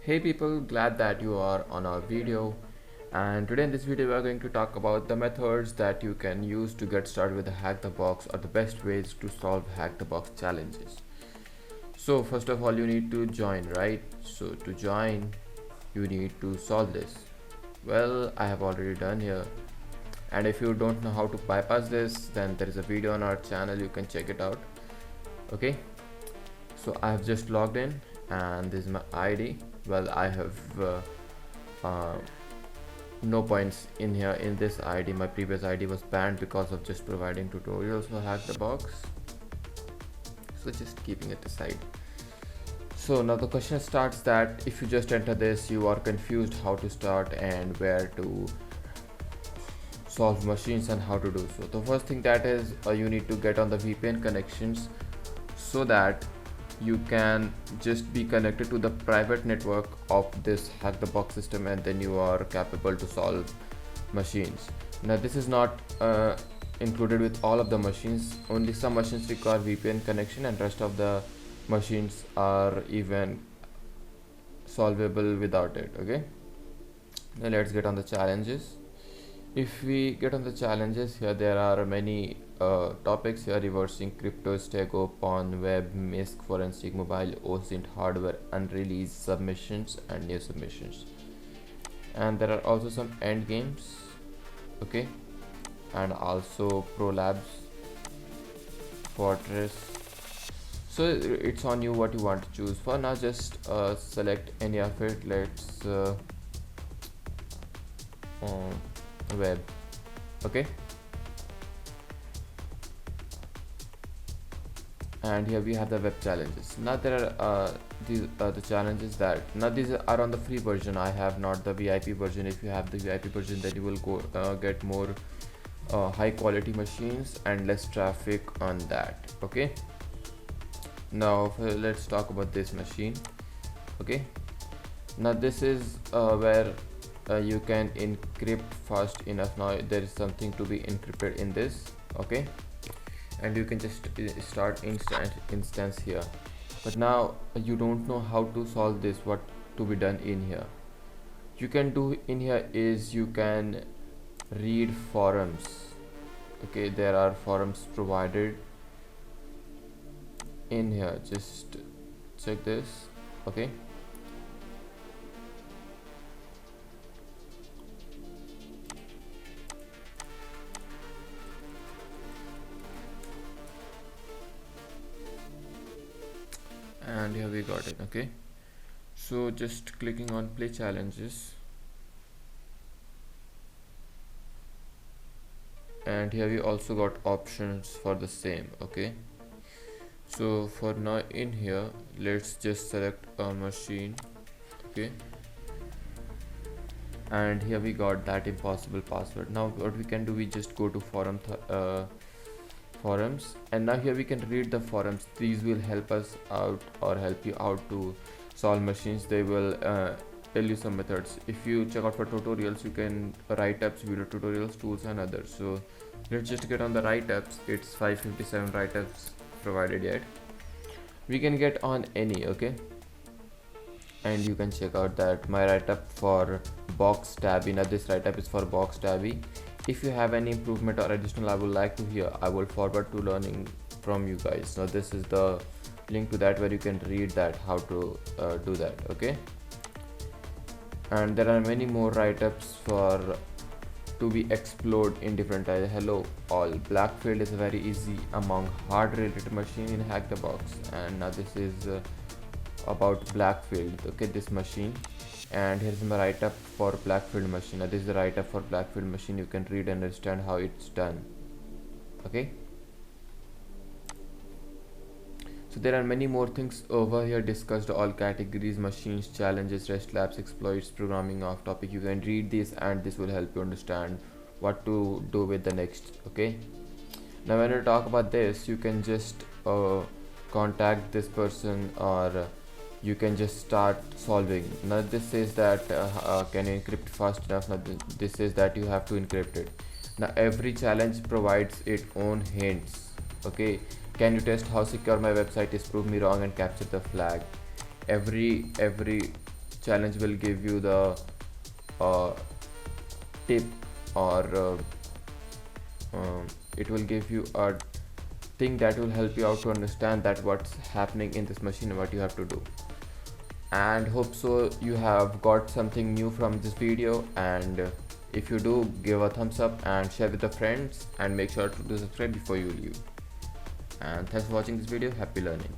Hey people, glad that you are on our video. And today in this video we are going to talk about the methods that you can use to get started with the Hack the Box, or the best ways to solve Hack the Box challenges. So first of all, you need to join, right? So to join, you need to solve this. Well, I have already done here. And if you don't know how to bypass this, then there is a video on our channel, you can check it out. Okay, so I have just logged in and this is my ID. Well, I have uh, no points in here in this ID. My previous ID was banned because of just providing tutorials for Hack the Box, so just keeping it aside. So now the question starts that if you just enter this, you are confused how to start and where to solve machines and how to do so. The first thing that is you need to get on the VPN connections so that you can just be connected to the private network of this Hack the Box system, and then you are capable to solve machines. Now this is not included with all of the machines. Only some machines require VPN connection and rest of the machines are even solvable without it. Okay, now let's get on the challenges. If we get on the challenges here, there are many topics here: reversing crypto, stego, pawn, web, misc, forensic, mobile, OSINT, hardware, unreleased submissions and new submissions. And there are also some end games, okay, and also pro labs, fortress. So it's on you what you want to choose. For now, just select any of it. Let's web. Okay, and here we have the web challenges. Now there are these are the challenges that now these are on the free version. I have not the VIP version. If you have the VIP version, then you will go get more high quality machines and less traffic on that. Okay, now let's talk about this machine. Okay, now this is where you can encrypt fast enough. Now there is something to be encrypted in this. Okay, and you can just start instance here, but now you don't know how to solve this, what to be done in here. You can do in here is you can read forums. Okay, there are forums provided in here, just check this. Okay, and here we got it. Okay, so just clicking on play challenges, and here we also got options for the same. Okay, so for now in here, let's just select a machine. Okay, and here we got that impossible password. Now what we can do, we just go to forums, and now here we can read the forums. These will help us out or help you out to solve machines. They will tell you some methods. If you check out for tutorials, you can write-ups, video tutorials, tools and others. So let's just get on the write-ups. It's 557 write-ups provided yet. We can get on any. Okay, and you can check out that my write-up for box tabby. Now this write-up is for box tabby. If you have any improvement or additional I would like to hear, I will forward to learning from you guys. Now this is the link to that where you can read that how to do that. Okay, and there are many more write-ups for to be explored in different types. Hello all, Blackfield is very easy among hard related machine in Hack the Box. And now this is about Blackfield. Okay, this machine, and here's my write-up for Blackfield machine. Now this is the write-up for Blackfield machine. You can read and understand how it's done. Okay, so there are many more things over here discussed, all categories, machines, challenges, rest labs, exploits, programming off topic. You can read this and this will help you understand what to do with the next. Okay, now when you talk about this, you can just contact this person, or you can just start solving. Now this says that can you encrypt fast enough. Now this says that you have to encrypt it. Now every challenge provides its own hints. Okay, can you test how secure my website is? Prove me wrong and capture the flag. Every challenge will give you the uh, tip, or it will give you a thing that will help you out to understand that what's happening in this machine and what you have to do. And hope so you have got something new from this video, and if you do, give a thumbs up and share with the friends, and make sure to do subscribe before you leave. And thanks for watching this video. Happy learning.